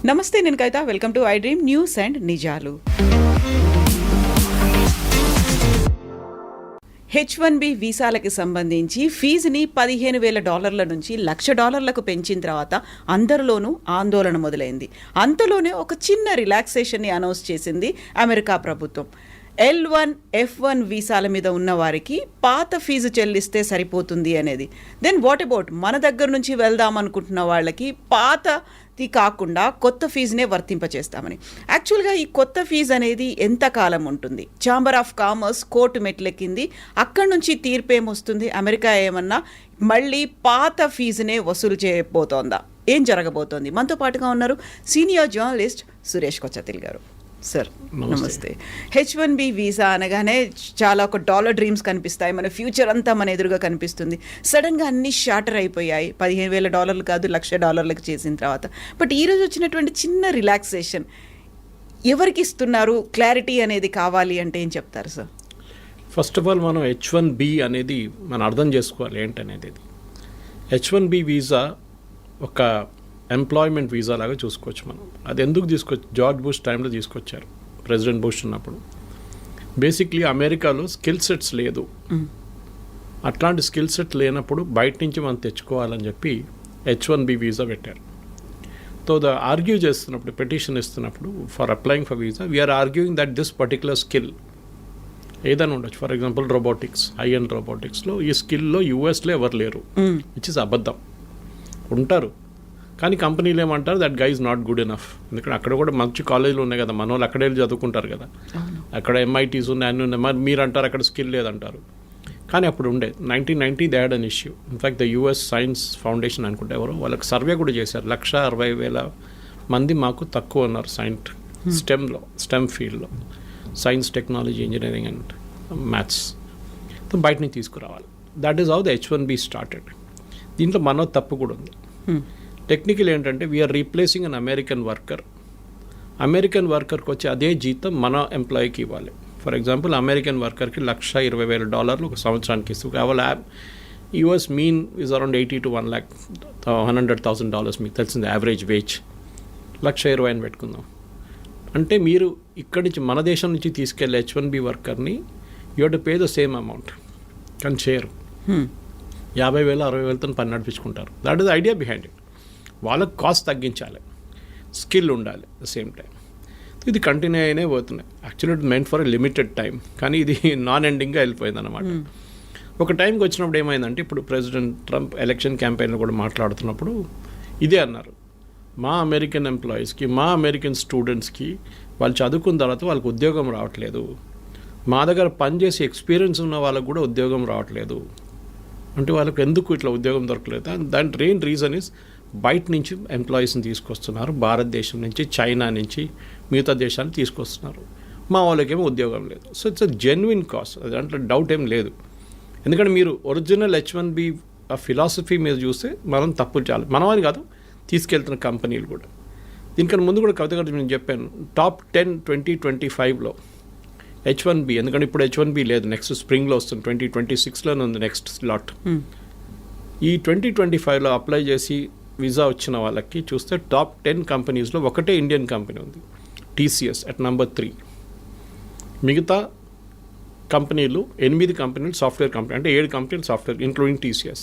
నమస్తే, నేను Kavitha. Welcome to I dream news and నిజాలు. H1B వీసాలకి సంబంధించి ఫీజుని $15,000 నుంచి $1,00,000 పెంచిన తర్వాత అందరిలోనూ ఆందోళన మొదలైంది. అంతలోనే ఒక చిన్న రిలాక్సేషన్ని అనౌన్స్ చేసింది అమెరికా ప్రభుత్వం. L1, F1 వీసాల మీద ఉన్న వారికి పాత ఫీజు చెల్లిస్తే సరిపోతుంది అనేది. దెన్ వాట్ అబౌట్ మన దగ్గర నుంచి వెళ్దాం అనుకుంటున్న వాళ్ళకి పాతది కాకుండా కొత్త ఫీజునే వర్తింపచేస్తామని. యాక్చువల్గా ఈ కొత్త ఫీజు అనేది ఎంతకాలం ఉంటుంది? ఛాంబర్ ఆఫ్ కామర్స్ కోర్టు మెట్లెక్కింది. అక్కడి నుంచి తీర్పేమొస్తుంది? అమెరికా ఏమన్నా మళ్ళీ పాత ఫీజునే వసూలు చేయబోతోందా? ఏం జరగబోతోంది? మనతో పాటుగా ఉన్నారు సీనియర్ జర్నలిస్ట్ సురేష్ కొచ్చతిల్ గారు. సార్ నమస్తే. H1B వీసా అనగానే చాలా ఒక డాలర్ డ్రీమ్స్ కనిపిస్తాయి, మన ఫ్యూచర్ అంతా మన ఎదురుగా కనిపిస్తుంది. సడన్గా అన్నీ షార్టర్ అయిపోయాయి. $15,000 కాదు $1,00,000 చేసిన తర్వాత. బట్ ఈరోజు వచ్చినటువంటి చిన్న రిలాక్సేషన్ ఎవరికి ఇస్తున్నారు? క్లారిటీ అనేది కావాలి అంటే ఏం చెప్తారు సార్? ఫస్ట్ ఆఫ్ ఆల్ మనం H1B అనేది మనం అర్థం చేసుకోవాలి ఏంటనేది. H1B వీసా ఒక ఎంప్లాయ్మెంట్ వీసా లాగా చూసుకోవచ్చు మనం. అది ఎందుకు తీసుకొచ్చి జార్జ్ బుష్ టైంలో తీసుకొచ్చారు, ప్రెసిడెంట్ బుష్ ఉన్నప్పుడు. బేసిక్లీ అమెరికాలో స్కిల్ సెట్స్ లేదు. అట్లాంటి స్కిల్ సెట్ లేనప్పుడు బయట నుంచి మనం తెచ్చుకోవాలని చెప్పి H1B వీసా పెట్టారు. సో ఆర్గ్యూ చేస్తున్నప్పుడు, పెటిషన్ ఇస్తున్నప్పుడు for applying for visa, we are arguing that this particular skill ఏదైనా ఉండొచ్చు. For example robotics, high and రోబోటిక్స్లో ఈ స్కిల్లో యూఎస్లో ఎవరు లేరు, విచ్ ఇస్ అబద్ధం. ఉంటారు కానీ కంపెనీలు ఏమంటారు, that guy is not good enough. ఎందుకంటే అక్కడ కూడా మంచి కాలేజీలు ఉన్నాయి కదా, మన వాళ్ళు అక్కడే చదువుకుంటారు కదా, అక్కడ MITs ఉన్నాయి, అన్నీ ఉన్నాయి. మరి మీరు అంటారు అక్కడ స్కిల్ లేదంటారు. కానీ అప్పుడు ఉండే 1990 they had an issue. In fact the US science foundation అనుకుంటే ఎవరో వాళ్ళకి సర్వే కూడా చేశారు. 160,000 మంది మాకు తక్కువ ఉన్నారు స్టెమ్ ఫీల్డ్లో, science, technology, engineering and maths. బయట నుంచి తీసుకురావాలి. That is how the H1B started. దీంట్లో మనో తప్పు కూడా ఉంది. టెక్నికల్ ఏంటంటే వీఆర్ రీప్లేసింగ్ అన్ అమెరికన్ వర్కర్కి వచ్చి అదే జీతం మన ఎంప్లాయీకి ఇవ్వాలి. ఫర్ ఎగ్జాంపుల్ అమెరికన్ వర్కర్కి $120,000 ఒక సంవత్సరానికి ఇస్తుంది. కేవలం US mean is around $80,000 to $100,000. మీకు తెలిసింది యావరేజ్ వేజ్. 120,000 అని పెట్టుకుందాం. అంటే మీరు ఇక్కడి నుంచి మన దేశం నుంచి తీసుకెళ్ళే H1B వర్కర్ని you to pay the same amount. కానీ చేయరు. 50,000 60,000తో పని నడిపించుకుంటారు. That is the idea behind it. వాళ్ళకి కాస్ట్ తగ్గించాలి, స్కిల్ ఉండాలి ద సేమ్ టైం. ఇది కంటిన్యూ అయినే పోతున్నాయి. Actually it meant for a limited time, కానీ ఇది నాన్ ఎండింగ్గా వెళ్ళిపోయింది అనమాట. ఒక టైంకి వచ్చినప్పుడు ఏమైందంటే, ఇప్పుడు ప్రెసిడెంట్ ట్రంప్ ఎలక్షన్ క్యాంపెయిన్లో కూడా మాట్లాడుతున్నప్పుడు ఇదే అన్నారు, మా అమెరికన్ ఎంప్లాయీస్కి, మా అమెరికన్ స్టూడెంట్స్కి వాళ్ళు చదువుకున్న తర్వాత వాళ్ళకి ఉద్యోగం రావట్లేదు, మా దగ్గర పనిచేసి ఎక్స్పీరియన్స్ ఉన్న వాళ్ళకు కూడా ఉద్యోగం రావట్లేదు. అంటే వాళ్ళకి ఎందుకు ఇట్లా ఉద్యోగం దొరకలేదు? దాని మెయిన్ రీజన్ ఇస్ బయట నుంచి ఎంప్లాయీస్ని తీసుకొస్తున్నారు, భారతదేశం నుంచి, చైనా నుంచి, మిగతా దేశాన్ని తీసుకొస్తున్నారు. మా వాళ్ళకేమో ఉద్యోగం లేదు. So it's a genuine cost, దాంట్లో డౌట్ ఏం లేదు. ఎందుకంటే మీరు ఒరిజినల్ H1B ఫిలాసఫీ మీద చూస్తే మనం తప్పులు చాలా మనమని కాదు, తీసుకెళ్తున్న కంపెనీలు కూడా. దీనికన్నా ముందు కూడా కవిత గారు నేను చెప్పాను, టాప్ 10 2025లో H1B, ఎందుకంటే ఇప్పుడు H1B లేదు, నెక్స్ట్ స్ప్రింగ్లో వస్తుంది, 2026లోనే ఉంది నెక్స్ట్ స్లాట్. ఈ 2025లో అప్లై చేసి వీసా వచ్చిన వాళ్ళకి చూస్తే టాప్ 10 కంపెనీస్లో ఒకటే ఇండియన్ కంపెనీ ఉంది, TCS అట్ నెంబర్ 3. మిగతా కంపెనీలు 8 కంపెనీలు సాఫ్ట్వేర్ కంపెనీ, అంటే 7 కంపెనీలు software including TCS.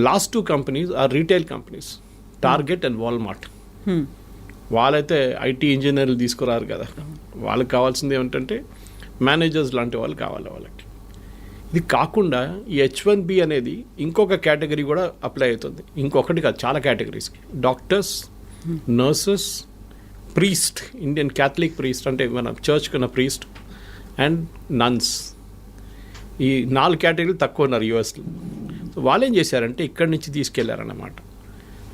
Last 2 companies are retail companies, Target and Walmart. వాళ్ళైతే IT ఇంజనీర్లు తీసుకురారు కదా, వాళ్ళకి కావాల్సింది ఏమిటంటే మేనేజర్స్ లాంటి వాళ్ళు కావాలి వాళ్ళకి. ఇది కాకుండా ఈ H1B అనేది ఇంకొక కేటగిరీ కూడా అప్లై అవుతుంది. ఇంకొకటి కాదు, చాలా కేటగిరీస్కి. Doctors, nurses, priest, Indian Catholic priest, అంటే మన చర్చ్ కన్నా ప్రీస్ట్, అండ్ నన్స్. ఈ 4 కేటగిరీలు తక్కువ ఉన్నారు USలో. సో వాళ్ళు ఏం చేశారంటే ఇక్కడి నుంచి తీసుకెళ్లారన్నమాట,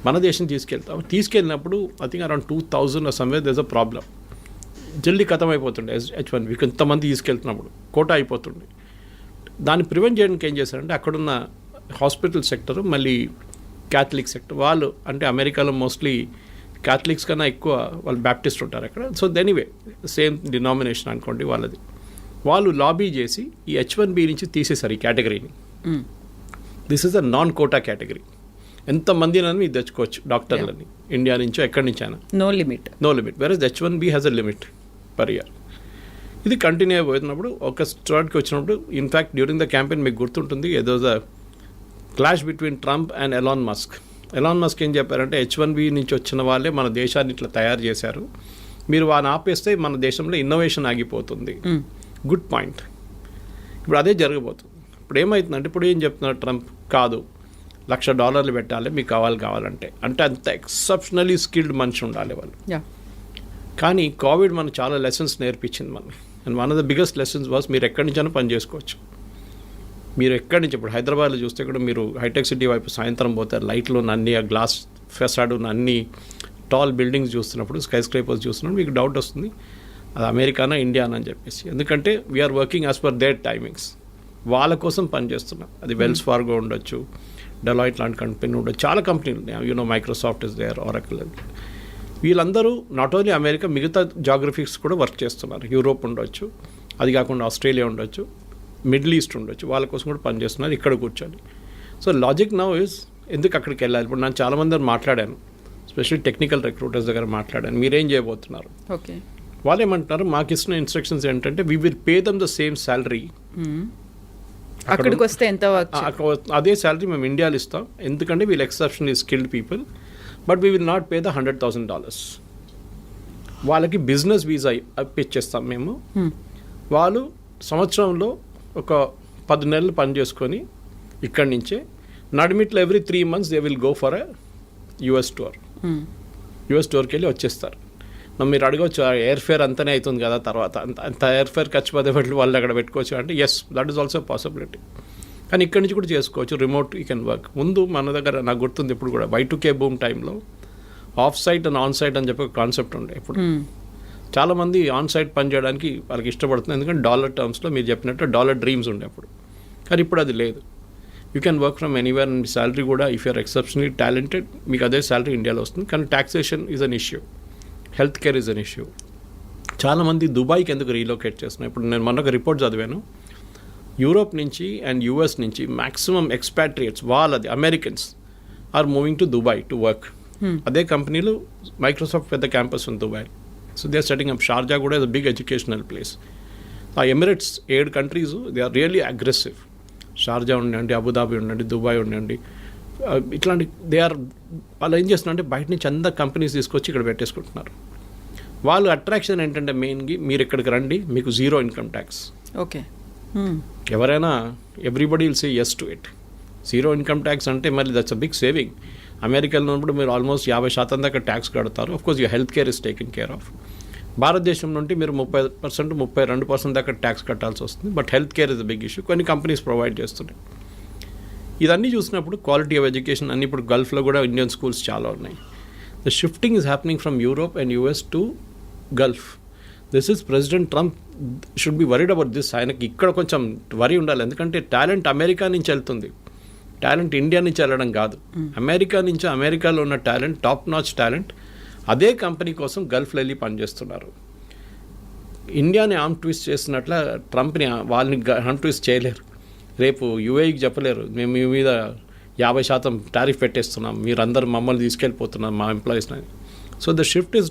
మన దేశం తీసుకెళ్ళినప్పుడు I think around 2,000 somewhere there is a problem. జల్దీ ఖతం అయిపోతుండే H1B, కొంతమంది తీసుకెళ్తున్నప్పుడు కోటా అయిపోతుండే. దాన్ని ప్రివెంట్ చేయడానికి ఏం చేశారంటే అక్కడున్న హాస్పిటల్ సెక్టర్, మళ్ళీ క్యాథలిక్ సెక్టర్, వాళ్ళు అంటే అమెరికాలో మోస్ట్లీ క్యాథలిక్స్ కన్నా ఎక్కువ వాళ్ళు బ్యాప్టిస్ట్ ఉంటారు అక్కడ. సో ఎనీవే సేమ్ డినామినేషన్ అనుకోండి వాళ్ళది. వాళ్ళు లాబీ చేసి ఈ H1B నుంచి తీసేశారు ఈ కేటగిరీని. This is a non quota category. ఎంతమందినని మీరు తెచ్చుకోవచ్చు డాక్టర్లని ఇండియా నుంచో ఎక్కడి నుంచైనా. No limit. Versus H1B has a limit per year. ఇది కంటిన్యూ అయిపోతున్నప్పుడు ఒక స్టార్ట్కి వచ్చినప్పుడు ఇన్ఫ్యాక్ట్ డ్యూరింగ్ ద క్యాంపెయిన్ మీకు గుర్తుంటుంది ఏదో the clash between Trump and Elon Musk. Elon Musk ఏం చెప్పారంటే H1B నుంచి వచ్చిన వాళ్ళే మన దేశాన్ని ఇట్లా తయారు చేశారు, మీరు వాడిని ఆపేస్తే మన దేశంలో ఇన్నోవేషన్ ఆగిపోతుంది. Good point. ఇప్పుడు అదే జరగబోతుంది. ఇప్పుడు ఏమవుతుందంటే ఇప్పుడు ఏం చెప్తున్నారు ట్రంప్, కాదు $1,00,000 పెట్టాలి మీకు కావాలంటే, అంటే అంత ఎక్సెప్షనలీ స్కిల్డ్ మనిషి ఉండాలి వాళ్ళు. కానీ కోవిడ్ మనకు చాలా లెసన్స్ నేర్పించింది మనకి. And one of the biggest lessons was మీరు ఎక్కడి నుంచైనా పని చేసుకోవచ్చు. మీరు ఎక్కడి నుంచి ఇప్పుడు హైదరాబాద్లో చూస్తే కూడా మీరు హైటెక్ సిటీ వైపు సాయంత్రం పోతారు, లైట్లు ఉన్న అన్ని ఆ గ్లాస్ ఫెసాడ్ ఉన్న అన్ని టాల్ బిల్డింగ్స్ చూస్తున్నప్పుడు, స్కై స్క్రేపర్స్ చూస్తున్నప్పుడు మీకు డౌట్ వస్తుంది అది అమెరికానా ఇండియానా అని చెప్పేసి. ఎందుకంటే we're working as per their timings. వాళ్ళ కోసం పనిచేస్తున్నాం. అది వెల్స్ ఫార్గో ఉండొచ్చు, డెలాయిట్ లాంటి కంపెనీ ఉండొచ్చు, చాలా కంపెనీలు ఉన్నాయి. Microsoft is there, Oracle. వీళ్ళందరూ నాట్ ఓన్లీ అమెరికా, మిగతా జాగ్రఫీస్ కూడా వర్క్ చేస్తున్నారు. యూరోప్ ఉండొచ్చు, అది కాకుండా ఆస్ట్రేలియా ఉండొచ్చు, మిడిల్ ఈస్ట్ ఉండొచ్చు, వాళ్ళ కోసం కూడా పనిచేస్తున్నారు ఇక్కడ కూర్చొని. సో లాజిక్ నౌ ఇస్ ఎందుకు అక్కడికి వెళ్ళాలి. ఇప్పుడు నేను చాలామంది మాట్లాడాను, స్పెషల్లీ టెక్నికల్ రిక్రూటర్స్ దగ్గర మాట్లాడాను, మీరేం చేయబోతున్నారు. ఓకే, వాళ్ళు ఏమంటున్నారు, మాకు ఇస్తున్న ఇన్స్ట్రక్షన్స్ ఏంటంటే we will pay them the same salary. అక్కడికి వస్తే ఎంత అదే శాలరీ మేము ఇండియాలో ఇస్తాం, ఎందుకంటే వీళ్ళు exceptionally skilled people, but we will not pay the $100,000. వాళ్ళకి బిజినెస్ వీసా ఇప్పించేస్తాం మేము. వాళ్ళు సంవత్సరంలో ఒక 10 నెలలు పని చేసుకొని ఇక్కడి నుంచే నడిమిట్లో every 3 months they will go for a US tour. US టూర్కి వెళ్ళి వచ్చేస్తారు. మీరు అడగవచ్చు ఎయిర్ ఫేర్ అంతనే అవుతుంది కదా, తర్వాత అంత ఎయిర్ ఫేర్ ఖర్చు పదే వాళ్ళు అక్కడ పెట్టుకోవచ్చు అంటే yes, that is also possibility. కానీ ఇక్కడి నుంచి కూడా చేసుకోవచ్చు, రిమోట్ యూ కెన్ వర్క్. ముందు మన దగ్గర నాకు గుర్తుంది ఇప్పుడు కూడా Y2K బూమ్ టైంలో off site and on site అని చెప్పి ఒక కాన్సెప్ట్ ఉండే. ఇప్పుడు చాలామంది ఆన్ సైట్ పని చేయడానికి వాళ్ళకి ఇష్టపడుతుంది, ఎందుకంటే డాలర్ టర్మ్స్లో మీరు చెప్పినట్టు డాలర్ డ్రీమ్స్ ఉండే అప్పుడు. కానీ ఇప్పుడు అది లేదు. You can work from anywhere. And salary కూడా ఇఫ్ యూఆర్ ఎక్సెప్షనలీ టాలెంటెడ్ మీకు అదే శాలరీ ఇండియాలో వస్తుంది. కానీ taxation is an issue, health care is an issue. చాలామంది దుబాయ్కి ఎందుకు రీలొకేట్ చేస్తున్నారు. ఇప్పుడు నేను మొన్న ఒక రిపోర్ట్ చదివాను, యూరోప్ నుంచి అండ్ US నుంచి మ్యాక్సిమం ఎక్స్పాట్రియేట్స్ వాళ్ళది Americans are moving to Dubai to work. అదే కంపెనీలు మైక్రోసాఫ్ట్ పెద్ద క్యాంపస్ ఉంది Dubai. So they are setting up. Sharjah కూడా is a big educational place. ఆ Emirates 7 countries they are really aggressive. Sharjah ఉండండి, Abu Dhabi ఉండండి, Dubai ఉండండి, ఇట్లాంటి దే ఆర్. వాళ్ళు ఏం చేస్తున్నారంటే బయట నుంచి అందరు కంపెనీస్ తీసుకొచ్చి ఇక్కడ పెట్టేసుకుంటున్నారు. వాళ్ళు అట్రాక్షన్ ఏంటంటే మెయిన్గా మీరు ఇక్కడికి రండి, మీకు 0 ఇన్కమ్ ట్యాక్స్. ఓకే, ఎవరైనా everybody will say yes to it. 0 income tax అంటే మళ్ళీ దట్స్ అ బిగ్ సేవింగ్. అమెరికాలో ఉన్నప్పుడు మీరు ఆల్మోస్ట్ 50% దాకా ట్యాక్స్ కడతారు. Of course you health care is taken care of. భారతదేశం నుండి మీరు 30%, 32% దాకా ట్యాక్స్ కట్టాల్సి వస్తుంది. But health care is the big issue. కొన్ని కంపెనీస్ ప్రొవైడ్ చేస్తున్నాయి. ఇదన్నీ చూసినప్పుడు క్వాలిటీ ఆఫ్ ఎడ్యుకేషన్ అన్ని ఇప్పుడు గల్ఫ్లో కూడా ఇండియన్ స్కూల్స్ చాలా ఉన్నాయి. The shifting is happening from Europe and US to Gulf. This is president Trump should be worried about this. ఆయనకి ఇక్కడ కొంచెం వరీ ఉండాలి, ఎందుకంటే టాలెంట్ అమెరికా నుంచి వెళ్తుంది, టాలెంట్ ఇండియా నుంచి వెళ్ళడం కాదు. అమెరికా నుంచి, అమెరికాలో ఉన్న టాలెంట్, టాప్ నాచ్ టాలెంట్ అదే కంపెనీ కోసం గల్ఫ్లో వెళ్ళి పనిచేస్తున్నారు. ఇండియాని ఆర్మ్ ట్విస్ట్ చేసినట్ల ట్రంప్ని వాళ్ళని ఆర్మ్ ట్విస్ట్ చేయలేరు. రేపు UAEకి చెప్పలేరు మేము మీ మీద 50% టారిఫ్ పెట్టేస్తున్నాం, మీరందరూ మమ్మల్ని తీసుకెళ్ళిపోతున్నాం మా ఎంప్లాయీస్ని. So the shift is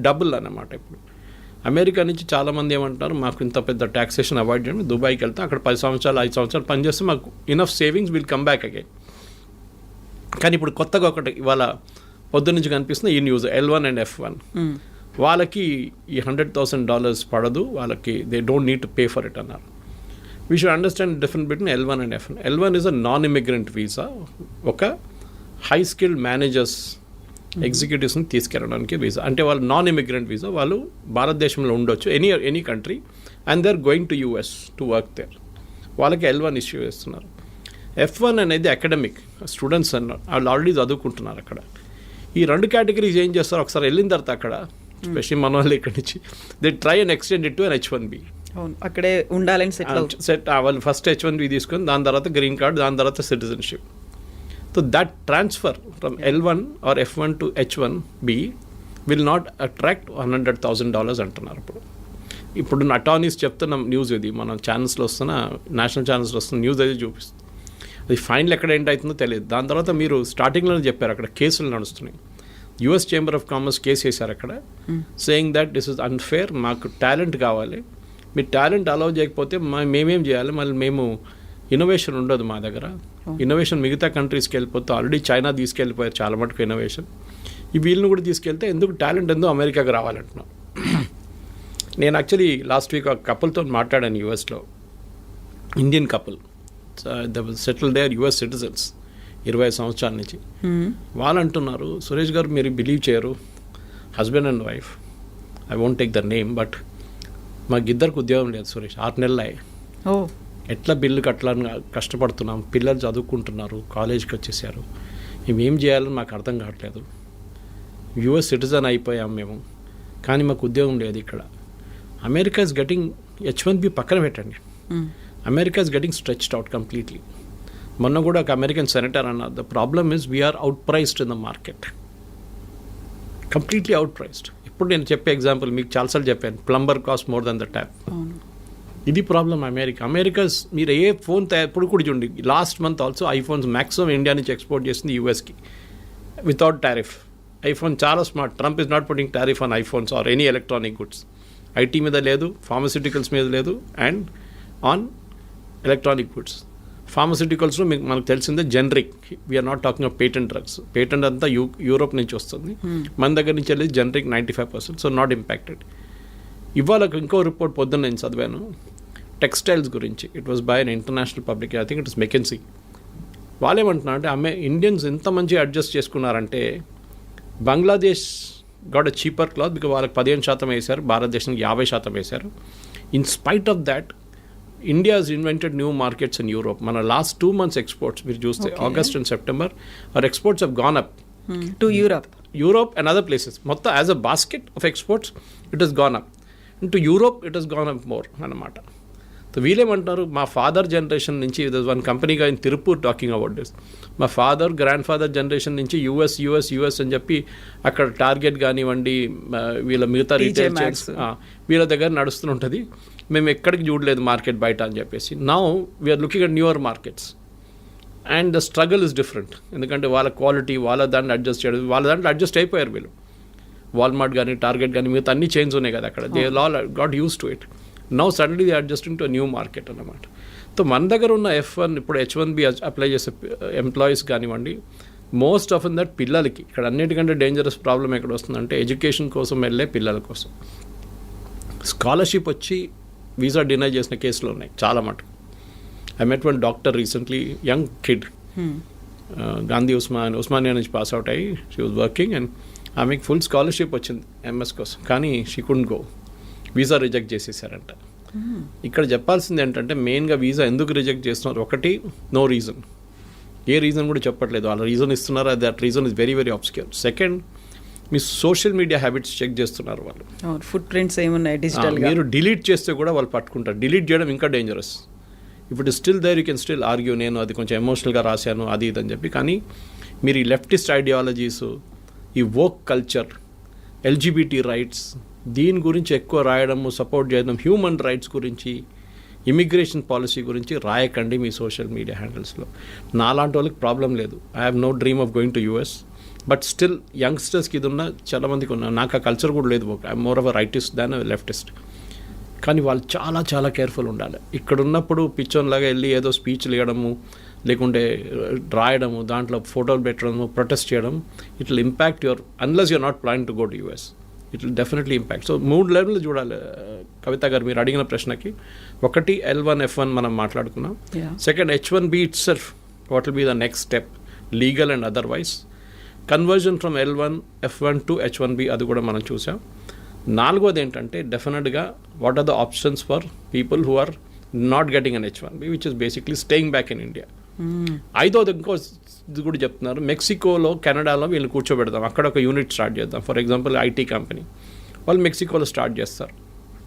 double అన్నమాట. ఇప్పుడు అమెరికా నుంచి చాలామంది ఏమంటారు, మాకు ఇంత పెద్ద ట్యాక్సేషన్ అవాయిడ్ చేయడం, దుబాయ్కి వెళ్తాం, అక్కడ 10 సంవత్సరాలు 5 సంవత్సరాలు పనిచేస్తే మాకు enough savings will come back again. కానీ ఇప్పుడు కొత్తగా ఒకటి ఇవాళ పొద్దు నుంచి కనిపిస్తుంది ఈ న్యూస్, L1 అండ్ F1. వాళ్ళకి ఈ $100,000 పడదు, వాళ్ళకి they don't need to pay for it అన్నారు. We should understand difference between L1 and F1. L1 is a non immigrant visa, ఒక హై స్కిల్డ్ మేనేజర్స్ ఎగ్జిక్యూటివ్స్ని తీసుకెళ్ళడానికి వీసా. అంటే వాళ్ళు నాన్ ఇమిగ్రెంట్ వీసా, వాళ్ళు భారతదేశంలో ఉండొచ్చు any country and they are going to US to work there. వాళ్ళకి L1 issue చేస్తున్నారు. F1 అనేది అకాడమిక్ స్టూడెంట్స్ అన్నారు, వాళ్ళు ఆల్రెడీ చదువుకుంటున్నారు అక్కడ. ఈ 2 కేటగిరీస్ ఏం చేస్తారు, ఒకసారి వెళ్ళిన తర్వాత అక్కడ స్పెషల్లీ మన వాళ్ళు ఇక్కడి నుంచి they try and extend it to an H1B. అక్కడే ఉండాలని సెట్ వాళ్ళు ఫస్ట్ H1B తీసుకొని దాని తర్వాత గ్రీన్ కార్డ్, దాని తర్వాత citizenship. So that transfer from L1 or F1 to H1B will not attract $100,000 అంటున్నారు. ఇప్పుడు అటార్నీస్ చెప్తున్న న్యూస్ ఇది, మన ఛానల్స్లో వస్తున్న, నేషనల్ ఛానల్స్లో వస్తున్న న్యూస్ అది చూపిస్తుంది. అది ఫైనల్ ఎక్కడ ఎండ్ అవుతుందో తెలియదు. దాని తర్వాత మీరు స్టార్టింగ్లోనే చెప్పారు అక్కడ కేసులు నడుస్తున్నాయి. US chamber of commerce case వేశారు అక్కడ, saying that this is unfair, మాకు టాలెంట్ కావాలి, మీరు టాలెంట్ అలౌ చేయకపోతే మేమేం చేయాలి, మళ్ళీ మేము ఇన్నోవేషన్ ఉండదు మా దగ్గర. ఇన్నోవేషన్ మిగతా కంట్రీస్కి వెళ్ళిపోతే ఆల్రెడీ చైనా తీసుకెళ్ళిపోయారు చాలా మటుకు ఇన్నోవేషన్, ఈ వీళ్ళని కూడా తీసుకెళ్తే ఎందుకు టాలెంట్ ఎందుకు అమెరికాకి రావాలంటున్నాం. నేను యాక్చువల్లీ లాస్ట్ వీక్ ఒక కపుల్తో మాట్లాడాను యూఎస్లో, Indian couple, settle there US citizens 20 సంవత్సరాల నుంచి. వాళ్ళు అంటున్నారు, సురేష్ గారు మీరు బిలీవ్ చేయరు, husband and wife, I won't take the name, but మాకు ఇద్దరికి ఉద్యోగం లేదు సురేష్, 6 నెలలు ఎట్లా బిల్లు కట్టాలని కష్టపడుతున్నాం, పిల్లలు చదువుకుంటున్నారు, కాలేజ్కి వచ్చేసారు, మేమేం చేయాలని మాకు అర్థం కావట్లేదు, యుఎస్ సిటిజన్ అయిపోయాం మేము, కానీ మాకు ఉద్యోగం లేదు ఇక్కడ. అమెరికా ఇస్ గెటింగ్ H1B పక్కన పెట్టండి, America is getting stretched out completely. మొన్న కూడా ఒక అమెరికన్ సెనేటర్ అన్నారు, the problem is we're out priced in the market, completely out priced. ఇప్పుడు నేను చెప్పే ఎగ్జాంపుల్ మీకు చాలాసార్లు చెప్పాను, plumber cost more than the tap. ఇది ప్రాబ్లం అమెరికా. మీరు ఏ ఫోన్ ఇప్పుడు కూడా చూడండి, last month also iPhones maximum India నుంచి ఎక్స్పోర్ట్ చేసింది యూఎస్కి వితౌట్ టారిఫ్. ఐఫోన్ చాలా smart, Trump is not putting tariff on iPhones or any electronic goods. IT మీద లేదు, ఫార్మస్యూటికల్స్ మీద లేదు, అండ్ ఆన్ ఎలక్ట్రానిక్ గుడ్స్. ఫార్మస్యూటికల్స్లో మీకు మనకు తెలిసిందే generic, we're not talking of patent drugs, patent అంతా యూరోప్ నుంచి వస్తుంది, మన దగ్గర నుంచి వెళ్ళి జనరిక్ 95%, సో నాట్ ఇంపాక్టెడ్. ఇవాళ ఇంకో రిపోర్ట్ పొద్దున్న నేను చదివాను టెక్స్టైల్స్ గురించి, it was by an international public, I think it is McKinsey. వాళ్ళేమంటున్నారు అంటే ఇండియన్స్ ఎంత మంచిగా అడ్జస్ట్ చేసుకున్నారంటే, Bangladesh got a cheaper cloth because వాళ్ళకి 15% వేశారు, భారతదేశానికి 50% వేశారు. In spite of that India has invented new markets in Europe. మన లాస్ట్ 2 months ఎక్స్పోర్ట్స్ మీరు చూస్తే August and September our exports have gone up to Europe and other places. మొత్తం as a basket of exports it has gone up. To Europe it has gone up more అన్నమాట. So వీళ్ళేమంటారు, మా father generation నుంచి one కంపెనీగా in Tiruppur talking about this, మా grand father generation నుంచి US అని చెప్పి అక్కడ టార్గెట్ కానివ్వండి, వీళ్ళ మిగతా రీటైల్ చైన్స్ వీళ్ళ దగ్గర నడుస్తుంటుంది, మేము ఎక్కడికి చూడలేదు మార్కెట్ బయట అని చెప్పేసి. Now we're looking at newer markets and the struggle is different. ఎందుకంటే వాళ్ళ క్వాలిటీ వాళ్ళ దాంట్లో అడ్జస్ట్ చేయడం, వాళ్ళ దాంట్లో అడ్జస్ట్ అయిపోయారు వీళ్ళు. వాల్మార్ట్ కానీ టార్గెట్ కానీ మిగతా అన్ని చైన్స్ ఉన్నాయి కదా అక్కడ, they all got use to it. Now suddenly they adjusting to new market అన్నమాట. సో మన దగ్గర ఉన్న F1 ఇప్పుడు H1B అప్లై చేసే ఎంప్లాయీస్ కానివ్వండి, మోస్ట్ ఆఫ్ దట్ పిల్లలకి ఇక్కడ అన్నిటికంటే డేంజరస్ ప్రాబ్లం ఎక్కడ వస్తుందంటే ఎడ్యుకేషన్ కోసం వెళ్ళే పిల్లల కోసం స్కాలర్షిప్ వచ్చి వీసా డినై చేసిన కేసులు ఉన్నాయి చాలా మటుకు. I met one doctor recently, young kid, Gandhi Osmania నుంచి పాస్ అవుట్ అయ్యి షీ వాజ్ వర్కింగ్ అండ్ ఆమెకి ఫుల్ స్కాలర్షిప్ వచ్చింది MS కోసం, కానీ she couldn't go, visa reject చేసేసారంట. ఇక్కడ చెప్పాల్సింది ఏంటంటే మెయిన్గా వీసా ఎందుకు రిజెక్ట్ చేస్తున్నారు, ఒకటి నో రీజన్, ఏ రీజన్ కూడా చెప్పట్లేదు, వాళ్ళ రీజన్ ఇస్తున్నారు, that reason is very very obscure. Second, మీ సోషల్ మీడియా హ్యాబిట్స్ చెక్ చేస్తున్నారు వాళ్ళు, ఫుట్ ప్రింట్స్ ఏమున్నాయి డిజిటల్, మీరు డిలీట్ చేస్తే కూడా వాళ్ళు పట్టుకుంటారు. డిలీట్ చేయడం ఇంకా డేంజరస్. ఇప్పుడు still there you can still argue, నేను అది కొంచెం ఎమోషనల్గా రాశాను అది ఇది అని చెప్పి, కానీ మీరు ఈ లెఫ్టిస్ట్ ఐడియాలజీస్, ఈ వోక్ కల్చర్, LGBT రైట్స్, దీని గురించి ఎక్కువ రాయడము, సపోర్ట్ చేయడం, హ్యూమన్ రైట్స్ గురించి, ఇమిగ్రేషన్ పాలసీ గురించి రాయకండి మీ సోషల్ మీడియా హ్యాండిల్స్లో. నాలాంటి వాళ్ళకి ప్రాబ్లం లేదు, I have no dream of going to US, but still యంగ్స్టర్స్కి ఇది ఉన్న చాలామందికి ఉన్నా, నాకు ఆ కల్చర్ కూడా లేదు, I more of a rightist than leftist. కానీ వాళ్ళు చాలా చాలా కేర్ఫుల్ ఉండాలి. ఇక్కడ ఉన్నప్పుడు పిచ్చోన్లాగా వెళ్ళి ఏదో స్పీచ్లు ఇవ్వడము, లేకుంటే రాయడము, దాంట్లో ఫోటోలు పెట్టడము, ప్రొటెస్ట్ చేయడం, it will impact your, unless you're not plan to go to US, it will definitely impact. So 3 లెవెల్లు చూడాలి కవిత గారు మీరు అడిగిన ప్రశ్నకి. ఒకటి L1 F1 మనం మాట్లాడుకున్నాం. Second H1B itself, what will be the next step legal and otherwise. Conversion from L1 F1 to H1B అది కూడా మనం చూసాం. 4వది ఏంటంటే డెఫినెట్గా what are the options for people who are not getting on H1B, which is basically staying back in India. 5వది ఇంకో ఇది కూడా చెప్తున్నారు, మెక్సికోలో కెనడాలో వీళ్ళు కూర్చోబెడదాం, అక్కడ ఒక యూనిట్ స్టార్ట్ చేద్దాం. ఫర్ ఎగ్జాంపుల్ IT కంపెనీ వాళ్ళు మెక్సికోలో స్టార్ట్ చేస్తారు,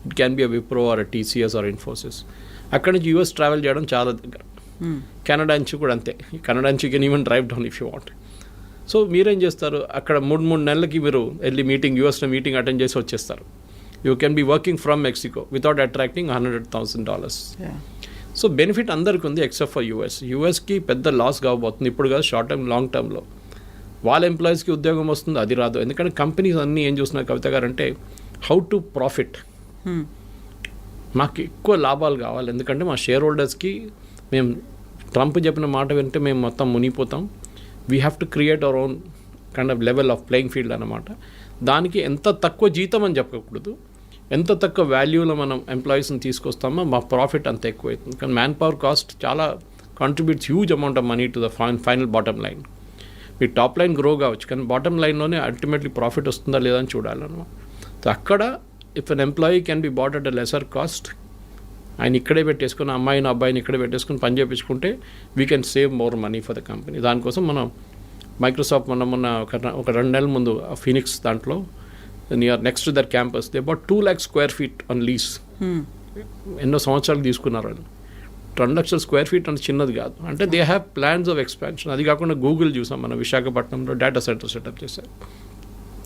it can be a Wipro or TCS or Infosys. అక్కడి నుంచి US ట్రావెల్ చేయడం చాలా దగ్గర. కెనడా నుంచి కూడా అంతే, కెనడా నుంచి can even drive down if you want. So మీరేం చేస్తారు, అక్కడ 3 నెలలకి మీరు వెళ్ళి USలో మీటింగ్ అటెండ్ చేసి వచ్చేస్తారు. You can be working from Mexico without attracting $100,000. So benefit అందరికీ ఉంది ఎక్సెప్ట్ ఫర్ యూఎస్కి పెద్ద లాస్ కాబోతుంది ఇప్పుడు కాదు, షార్ట్ టర్మ్ లాంగ్ టర్మ్లో వాళ్ళ ఎంప్లాయీస్కి ఉద్యోగం వస్తుంది, అది రాదు. ఎందుకంటే కంపెనీస్ అన్నీ ఏం చూస్తున్నారు కవిత గారు అంటే హౌ టు ప్రాఫిట్, మాకు ఎక్కువ లాభాలు కావాలి. ఎందుకంటే మా షేర్ హోల్డర్స్కి మేము ట్రంప్ చెప్పిన మాట వింటే మేము మొత్తం మునిగిపోతాం. We have to create our own kind of level of playing field అన్నమాట. దానికి ఎంత తక్కువ జీతం అని చెప్పకూడదు, ఎంత తక్కువ వాల్యూలో మనం ఎంప్లాయీస్ని తీసుకొస్తామో మా ప్రాఫిట్ అంత ఎక్కువ అవుతుంది. కానీ మ్యాన్ పవర్ కాస్ట్ చాలా contributes huge amount of money to the final bottom line. మీ టాప్ లైన్ గ్రో కావచ్చు కానీ బాటమ్ లైన్లోనే అల్టిమేట్లీ ప్రాఫిట్ వస్తుందా లేదా అని చూడాలన్నమాట. సో అక్కడ if an employee can be bought at a lesser cost, ఆయన ఇక్కడే పెట్టేసుకుని అమ్మాయిని అబ్బాయిని ఇక్కడే పెట్టేసుకుని పని చేయించుకుంటే we can save more money for the company. దానికోసం మనం మైక్రోసాఫ్ట్ మొన్న ఒక 2 నెలల ముందు ఫీనిక్స్ దాంట్లో near next to their campus they about 2 lakhs square feet on lease. ఎన్నో సంవత్సరాలు తీసుకున్నారు వాళ్ళు. 2 లక్షల స్క్వేర్ ఫీట్ అంటే చిన్నది కాదు. అంటే they have plans of expansion. అది కాకుండా గూగుల్ చూసాం మన విశాఖపట్నంలో డేటా సెంటర్ సెటప్ చేశారు.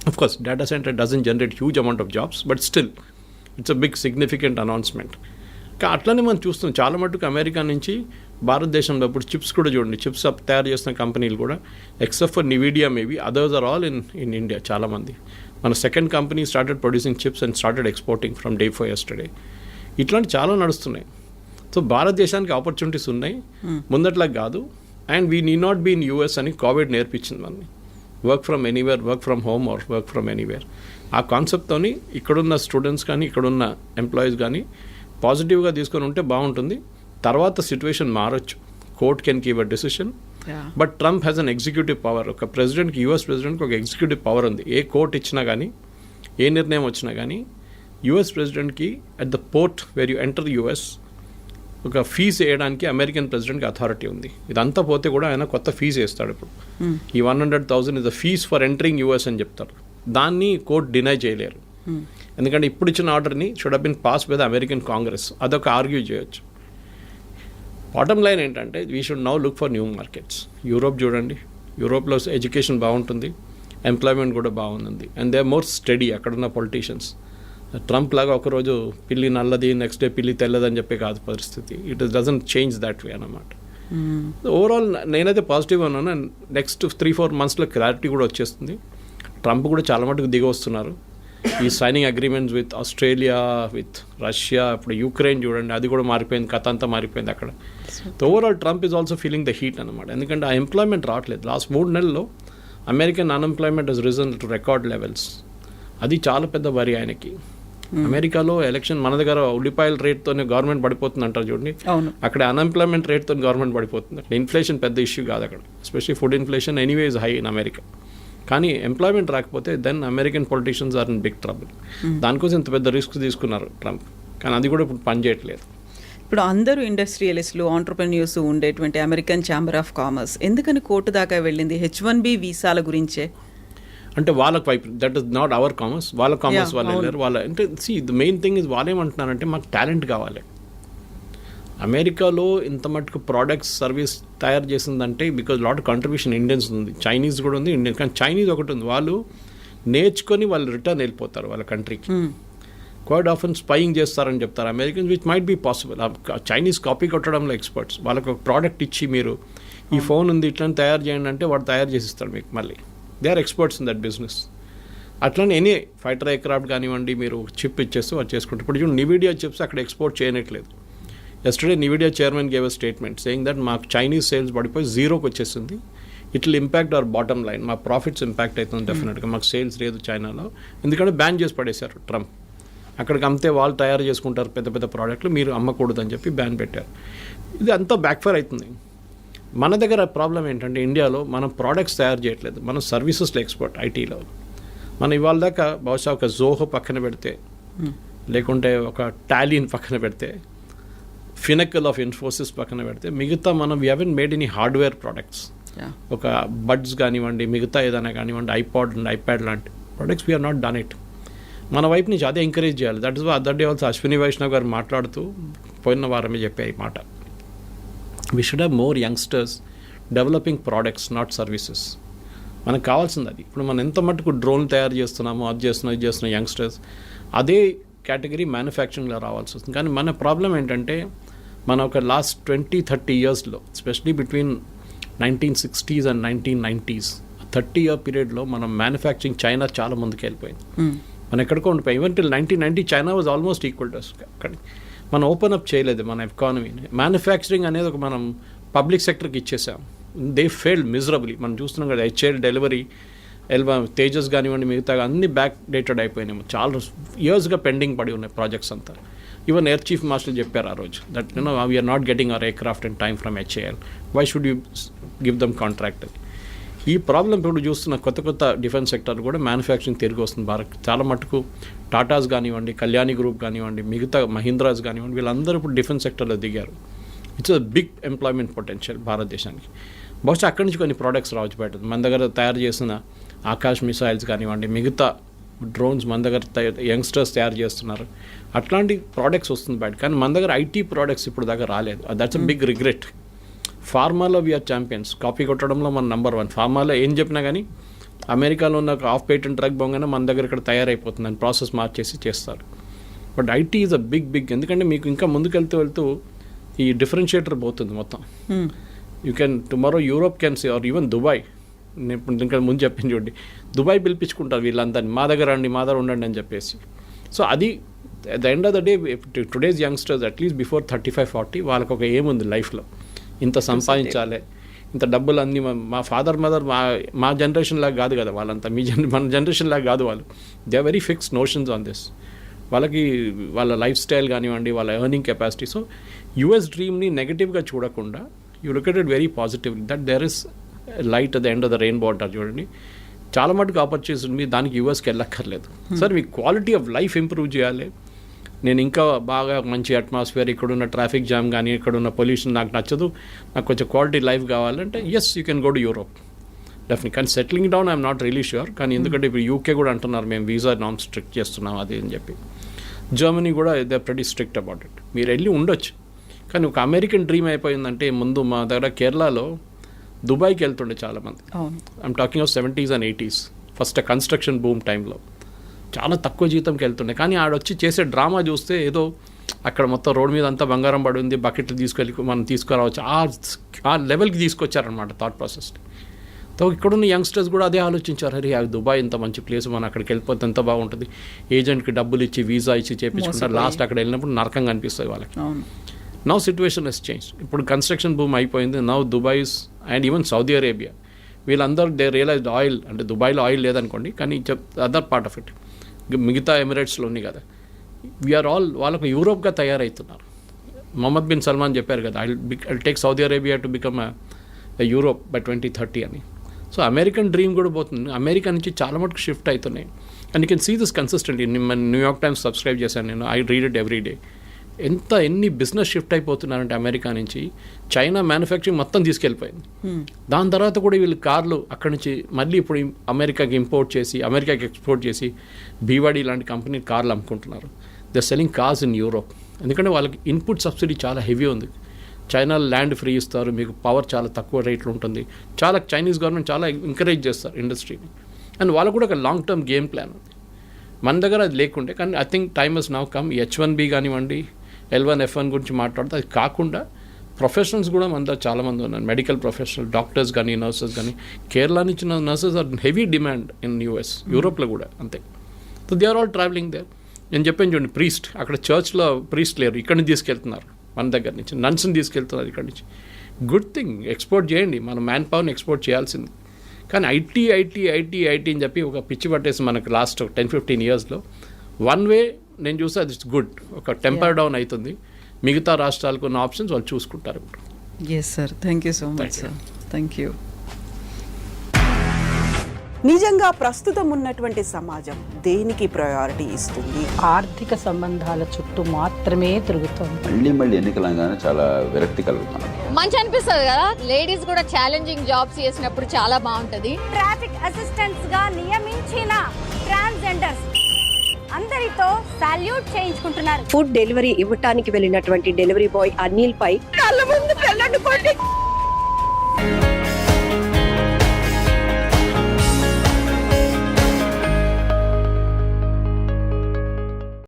Of course, data center doesn't generate huge amount of jobs, but still, it's a big significant announcement. అట్లనే మనం చూస్తున్నాం చాలా మటుకు అమెరికా నుంచి భారతదేశంలో ఇప్పుడు చిప్స్ కూడా చూడండి, చిప్స్ తయారు చేస్తున్న కంపెనీలు కూడా except for Nvidia maybe others are all in India. చాలామంది మన second company started producing chips and started exporting from day for yesterday. ఇట్లాంటి చాలా నడుస్తున్నాయి. సో భారతదేశానికి ఆపర్చునిటీస్ ఉన్నాయి ముందట్లా కాదు. And we need not be in US అని కోవిడ్ నేర్పించింది మనని. Work from anywhere, work from home or work from anywhere. ఆ కాన్సెప్ట్తోని ఇక్కడున్న స్టూడెంట్స్ కానీ ఇక్కడున్న ఎంప్లాయీస్ కానీ పాజిటివ్గా తీసుకొని ఉంటే బాగుంటుంది. తర్వాత సిచ్యువేషన్ మారచ్చు, court can give a decision. But Trump has an executive power. ఒక ప్రెసిడెంట్కి, యూఎస్ ప్రెసిడెంట్కి ఒక ఎగ్జిక్యూటివ్ పవర్ ఉంది. ఏ కోర్ట్ ఇచ్చినా కానీ, ఏ నిర్ణయం వచ్చినా కానీ యూఎస్ ప్రెసిడెంట్కి at the port where you enter US ఒక ఫీజు వేయడానికి అమెరికన్ ప్రెసిడెంట్కి అథారిటీ ఉంది. ఇదంతా పోతే కూడా ఆయన కొత్త ఫీజు వేస్తాడు. ఇప్పుడు ఈ 100,000 is the fees for entering US అని చెప్తారు. దాన్ని కోర్ట్ డినై చేయలేరు. ఎందుకంటే ఇప్పుడు ఇచ్చిన ఆర్డర్ని should have been passed by the American Congress. అదొక ఆర్గ్యూ చేయొచ్చు. బాటమ్ లైన్ ఏంటంటే we should now look for new markets. Europe చూడండి, యూరోప్లో ఎడ్యుకేషన్ బాగుంటుంది, ఎంప్లాయ్మెంట్ కూడా బాగుంది. And they are more study అక్కడున్న పొలిటీషియన్స్. ట్రంప్ లాగా ఒకరోజు పిల్లి నల్లది, నెక్స్ట్ డే పిల్లి తెల్లదని చెప్పే కాదు పరిస్థితి. It doesn't change that way అన్నమాట. ఓవరాల్ నేనైతే పాజిటివ్గా ఉన్నాను. అండ్ నెక్స్ట్ 3-4 monthsలో క్లారిటీ కూడా వచ్చేస్తుంది. ట్రంప్ కూడా చాలా మటుకు దిగి వస్తున్నారు. ఈ signing agreements with Australia, with Russia, ఇప్పుడు యుక్రెయిన్ చూడండి, అది కూడా మారిపోయింది, కథ అంతా మారిపోయింది అక్కడ. So overall Trump is also feeling the heat అనమాట. ఎందుకంటే ఆ ఎంప్లాయ్మెంట్ రావట్లేదు. లాస్ట్ 3 నెలల్లో American unemployment has risen to record levels. అది చాలా పెద్ద వరి ఆయనకి. అమెరికాలో ఎలక్షన్ మన దగ్గర ఉల్లిపాయల రేట్తోనే గవర్నమెంట్ పడిపోతుంది అంటారు చూడండి, అక్కడ అన్ఎంప్లాయ్మెంట్ రేట్తో గవర్నమెంట్ పడిపోతుంది. అక్కడ ఇన్ఫ్లేషన్ పెద్ద ఇష్యూ కాదు అక్కడ, especially food inflation anyway is high in America. కానీ ఎంప్లాయ్మెంట్ రాకపోతే then American politicians are in big trouble. దానికోసం ఇంత పెద్ద రిస్క్ తీసుకున్నారు ట్రంప్. కానీ అది కూడా ఇప్పుడు పనిచేయట్లేదు. ఇప్పుడు అందరూ ఇండస్ట్రియలిస్టులు, ఆంటర్ప్రెన్యూర్స్ ఉండేటువంటి అమెరికన్ ఛాంబర్ ఆఫ్ కామర్స్ ఎందుకని కోర్టు దాకా వెళ్ళింది? H-1B వీసాల గురించే. అంటే వాళ్ళకి వైపు that is not our commerce, వాళ్ళ కామర్స్ వాళ్ళు వెళ్ళారు. వాళ్ళ అంటే ద మెయిన్ థింగ్ ఇస్ వాళ్ళు ఏమంటున్నారంటే మాకు టాలెంట్ కావాలి. అమెరికాలో ఇంత మటుకు ప్రోడక్ట్స్ సర్వీస్ తయారు చేసిందంటే బికాజ్ లాట్ కంట్రిబ్యూషన్ ఇండియన్స్ ఉంది, చైనీస్ కూడా ఉంది, ఇండియన్. కానీ చైనీస్ ఒకటి ఉంది, వాళ్ళు నేర్చుకొని వాళ్ళు రిటర్న్ వెళ్ళిపోతారు వాళ్ళ కంట్రీకి. క్వైట్ ఆఫెన్ స్పైయింగ్ చేస్తారని చెప్తారు Americans, which might be possible. Chinese copy కొట్టడంలో ఎక్స్పర్ట్స్. వాళ్ళకి ఒక ప్రోడక్ట్ ఇచ్చి మీరు ఈ ఫోన్ ఉంది ఇట్లా తయారు చేయండి అంటే వాడు తయారు చేసిస్తాడు మీకు. మళ్ళీ they are experts in that business. అట్లనే ఎనీ ఫైటర్ ఎయిర్క్రాఫ్ట్ కానివ్వండి, మీరు చిప్ ఇచ్చేస్తే వాళ్ళు చేసుకుంటారు. ఇప్పుడు చూడండి నివిడియా చిప్స్ అక్కడ ఎక్స్పోర్ట్ చేయనట్లేదు. Yesterday Nvidia chairman gave a statement saying that మాకు చైనీస్ సేల్స్ పడిపోయి 0కి వచ్చేసింది. It will impact our bottom line, మా ప్రాఫిట్స్ ఇంపాక్ట్ అవుతుంది డెఫినెట్గా. మాకు సేల్స్ లేదు చైనాలో, ఎందుకంటే బ్యాన్ చేసి పడేశారు ట్రంప్. అక్కడికి అమ్మితే వాళ్ళు తయారు చేసుకుంటారు పెద్ద పెద్ద ప్రోడక్ట్లు, మీరు అమ్మకూడదని చెప్పి బ్యాన్ పెట్టారు. ఇది అంతా బ్యాక్ఫైర్ అవుతుంది. మన దగ్గర ప్రాబ్లం ఏంటంటే ఇండియాలో మనం ప్రోడక్ట్స్ తయారు చేయట్లేదు, మనం సర్వీసెస్లో ఎక్స్పర్ట్. ఐటీలో మనం ఇవాళ దాకా బహుశా ఒక జోహో పక్కన పెడితే, లేకుంటే ఒక టాలీని పక్కన పెడితే, ఫినకల్ ఆఫ్ ఇన్ఫోసిస్ పక్కన పెడితే, మిగతా మనం we haven't made any hardware products. ఒక బడ్స్ కానివ్వండి, మిగతా ఏదైనా కానివ్వండి, ఐపాడ్ అండ్ ఐప్యాడ్ లాంటి products we are not done it. మన వైపు నుంచి అదే ఎంకరేజ్ చేయాలి. That is other day also Ashwini Vaishnaw గారు మాట్లాడుతూ పోయిన వారమే చెప్పే ఈ మాట. We should have more youngsters developing products, not services. మనకు కావాల్సింది అది. ఇప్పుడు మనం ఎంత మటుకు డ్రోన్ తయారు చేస్తున్నామో, అది చేస్తున్నాం, ఇది చేస్తున్నాం, యంగ్స్టర్స్ అదే కేటగిరీ మ్యానుఫ్యాక్చరింగ్లో రావాల్సి వస్తుంది. కానీ మన ప్రాబ్లం ఏంటంటే మన ఒక లాస్ట్ 20-30 ఇయర్స్లో especially between 1960s and 1990s 30-year పీరియడ్లో మనం మ్యానుఫ్యాక్చరింగ్ చైనా చాలా ముందుకు వెళ్ళిపోయింది. మనం ఎక్కడికో ఉండిపోయి even till 1990 China was almost equal to అక్కడ. మనం ఓపెన్ అప్ చేయలేదు మన ఎకానమీని. మ్యానుఫ్యాక్చరింగ్ అనేది ఒక మనం పబ్లిక్ సెక్టర్కి ఇచ్చేసాం. They failed miserably. మనం చూస్తున్నాం కదా, హెచ్ఏఎల్ డెలివరీ, తేజస్ కానివ్వండి, మిగతా అన్ని బ్యాక్ డేటెడ్ అయిపోయినాయి. చాలా ఇయర్స్గా పెండింగ్ పడి ఉన్నాయి ప్రాజెక్ట్స్ అంతా. ఈవెన్ ఎయిర్ చీఫ్ మాస్టర్ చెప్పారు ఆ రోజు that we're not getting our aircraft in time from HAL, why should you give them contract. ఈ ప్రాబ్లం ఇప్పుడు చూస్తున్న కొత్త డిఫెన్స్ సెక్టర్ కూడా మ్యానుఫ్యాక్చరింగ్ తిరిగి వస్తుంది భారత్. చాలా మటుకు టాటాస్ కానివ్వండి, కళ్యాణి గ్రూప్ కానివ్వండి, మిగతా మహీంద్రాస్ కానివ్వండి, వీళ్ళందరూ ఇప్పుడు డిఫెన్స్ సెక్టర్లో దిగారు. It's a big employment potential భారతదేశానికి. బహుశా అక్కడి నుంచి కొన్ని ప్రోడక్ట్స్ రావచ్చు బయట. మన దగ్గర తయారు చేసిన ఆకాశ్ మిసైల్స్ కానివ్వండి, మిగతా డ్రోన్స్ మన దగ్గర యంగ్స్టర్స్ తయారు చేస్తున్నారు. అట్లాంటి ప్రోడక్ట్స్ వస్తుంది బయట. కానీ మన దగ్గర ఐటీ ప్రోడక్ట్స్ ఇప్పుడు దగ్గర రాలేదు. That's a big regret. ఫార్మాలో వీఆర్ ఛాంపియన్స్. కాపీ కొట్టడంలో మన నెంబర్ 1. ఫార్మాలో ఏం చెప్పినా కానీ అమెరికాలో ఉన్న ఆఫ్ పేటెంట్ డ్రగ్ బొంగనే మన దగ్గర ఇక్కడ తయారైపోతుంది అని ప్రాసెస్ మార్చేసి చేస్తారు. But IT is a big ఎందుకంటే మీకు ఇంకా ముందుకెళ్తూ ఈ డిఫరెన్షియేటర్ పోతుంది మొత్తం. You can tomorrow Europe can see or even Dubai. నేను ఇప్పుడు ఇంకా ముందు చెప్పింది చూడండి, దుబాయ్ పిలిపించుకుంటారు వీళ్ళందరినీ, మా దగ్గర ఉండండి అని చెప్పేసి. సో అది at the end of the day today's youngsters at least before 35-40 వాళ్ళకి ఒక ఏముంది లైఫ్లో, ఇంత సంపాదించాలి, ఇంత డబ్బులు అన్నీ. మా ఫాదర్ మదర్ మా జనరేషన్ లాగా కాదు కదా వాళ్ళంతా, మన జనరేషన్ లాగా కాదు వాళ్ళు. They are very fixed notions on this. వాళ్ళకి వాళ్ళ లైఫ్ స్టైల్ కానివ్వండి, వాళ్ళ ఎర్నింగ్ కెపాసిటీ. సో యుఎస్ డ్రీమ్ని నెగటివ్గా చూడకుండా you look at it very positively that there is light at the end of the rainbow అంటారు చూడండి. చాలా మటుకు ఆపర్చునిటీస్ ఉంది, దానికి యూఎస్కి వెళ్ళక్కర్లేదు. సార్ మీ క్వాలిటీ ఆఫ్ లైఫ్ ఇంప్రూవ్ చేయాలి, నేను ఇంకా బాగా మంచి అట్మాస్ఫియర్, ఇక్కడున్న ట్రాఫిక్ జామ్ కానీ ఇక్కడున్న పొల్యూషన్ నాకు నచ్చదు, నాకు కొంచెం క్వాలిటీ లైఫ్ కావాలంటే yes you can go to Europe definitely. కానీ settling down I'm not really sure. కానీ ఎందుకంటే ఇప్పుడు యూకే కూడా అంటున్నారు మేము వీసా నామ్స్ స్ట్రిక్ట్ చేస్తున్నాం అది అని చెప్పి. జర్మనీ కూడా they are pretty strict about it. మీరు వెళ్ళి ఉండొచ్చు. కానీ ఒక అమెరికన్ డ్రీమ్ అయిపోయిందంటే ముందు మా దగ్గర కేరళలో దుబాయ్కి వెళ్తుండే చాలామంది. I'm talking of 70s and 80s first construction boom టైంలో చాలా తక్కువ జీతంకి వెళ్తుండే. కానీ ఆడొచ్చి చేసే డ్రామా చూస్తే ఏదో అక్కడ మొత్తం రోడ్ మీద అంతా బంగారం పడి ఉంది, బకెట్లు తీసుకెళ్ళి మనం తీసుకురావచ్చు, ఆ లెవెల్కి తీసుకొచ్చారనమాట థాట్ ప్రాసెస్. సో ఇక్కడున్న యంగ్స్టర్స్ కూడా అదే ఆలోచించారు, అరే దుబాయ్ ఇంత మంచి ప్లేస్, మనం అక్కడికి వెళ్ళిపోతే ఎంత బాగుంటుంది, ఏజెంట్కి డబ్బులు ఇచ్చి వీసా ఇచ్చి చేయించుకుంటారు, లాస్ట్ అక్కడ వెళ్ళినప్పుడు నరకంగా అనిపిస్తుంది వాళ్ళకి. Now situation has change. ఇప్పుడు కన్స్ట్రక్షన్ బూమ్ అయిపోయింది. Now Dubais and even Saudi Arabia వీళ్ళందరూ దే రియలైజ్డ్ ఆయిల్ అంటే దుబాయ్లో ఆయిల్ లేదనుకోండి, కానీ అదర్ పార్ట్ ఆఫ్ ఇట్ మిగతా ఎమిరేట్స్లో ఉంది కదా, వీఆర్ ఆల్ వాళ్ళకు యూరోప్గా తయారవుతున్నారు. మొహమ్మద్ బిన్ సల్మాన్ చెప్పారు కదా, I take Saudi Arabia to become Europe by 2030 అని. సో అమెరికన్ డ్రీమ్ కూడా పోతుంది. అమెరికా నుంచి చాలా మటుకు షిఫ్ట్ అవుతున్నాయి. And you can see this consistently. New York Times subscribe చేశాను నేను, I read it every day. ఎన్ని బిజినెస్ షిఫ్ట్ అయిపోతున్నారంటే అమెరికా నుంచి చైనా మ్యానుఫ్యాక్చరింగ్ మొత్తం తీసుకెళ్ళిపోయింది. దాని తర్వాత కూడా వీళ్ళు కార్లు అక్కడి నుంచి మళ్ళీ ఇప్పుడు అమెరికాకి ఇంపోర్ట్ చేసి అమెరికాకి ఎక్స్పోర్ట్ చేసి బీవాడీ లాంటి కంపెనీ కార్లు అమ్ముకుంటున్నారు. They selling cars in Europe. ఎందుకంటే వాళ్ళకి ఇన్పుట్ సబ్సిడీ చాలా హెవీ ఉంది. చైనా ల్యాండ్ ఫ్రీ ఇస్తారు, మీకు పవర్ చాలా తక్కువ రేట్లో ఉంటుంది. చాలా చైనీస్ గవర్నమెంట్ చాలా ఎంకరేజ్ చేస్తారు ఇండస్ట్రీని. అండ్ వాళ్ళకు కూడా ఒక లాంగ్ టర్మ్ గేమ్ ప్లాన్ ఉంది. మన దగ్గర అది లేకుంటే, కానీ I think time has now come. H1B కానివ్వండి, L1, F1 గురించి మాట్లాడితే అది కాకుండా ప్రొఫెషనల్స్ కూడా మన దగ్గర చాలామంది ఉన్నారు. మెడికల్ ప్రొఫెషనల్, డాక్టర్స్ కానీ, నర్సెస్ కానీ. కేరళ నుంచి nurses are heavy demand in US, యూరోప్లో కూడా అంతే. So they are all travelling there. నేను చెప్పాను చూడండి, ప్రీస్ట్ అక్కడ చర్చ్లో ప్రీస్ట్ లేరు, ఇక్కడి నుంచి తీసుకెళ్తున్నారు మన దగ్గర నుంచి. నన్స్ని తీసుకెళ్తున్నారు ఇక్కడి నుంచి. గుడ్ థింగ్, ఎక్స్పోర్ట్ చేయండి, మన మ్యాన్ పవర్ని ఎక్స్పోర్ట్ చేయాల్సింది. కానీ ఐటీ అని చెప్పి ఒక పిచ్చి పట్టేసి మనకు లాస్ట్ 10-15 ఇయర్స్లో వన్ వే నేను చూస్తే అది గుడ్, ఒక టెంపర్ డౌన్ అవుతుంది. మిగతా రాష్ట్రాలకు ఉన్న ఆప్షన్స్ వాళ్ళు చూసుకుంటారు ఇప్పుడు. Yes sir, thank you so much sir. Thank you. నిజంగా ప్రస్తుతం ఉన్నటువంటి సమాజం దేనికి ప్రయారిటీ ఇస్తుంది? ఆర్థిక సంబంధాల చుట్టూ మాత్రమే తిరుగుతుంది. మళ్ళీ ఎన్నికలంగానే చాలా విరక్తి కలుగుతాను. మంచి అనిపిస్తుంది కదా, లేడీస్ కూడా ఛాలెంజింగ్ జాబ్స్ చేసినప్పుడు చాలా బాగుంటది. ట్రాఫిక్ అసిస్టెంట్స్ గా నియమించిన ట్రాన్స్జెండర్స్ అందరితో సాల్యూట్ చేయించుకుంటున్నారు. ఫుడ్ డెలివరీ ఇవ్వటానికి వెళ్ళినటువంటి డెలివరీ బాయ్ అనిల్ పై కళ్ళ ముందు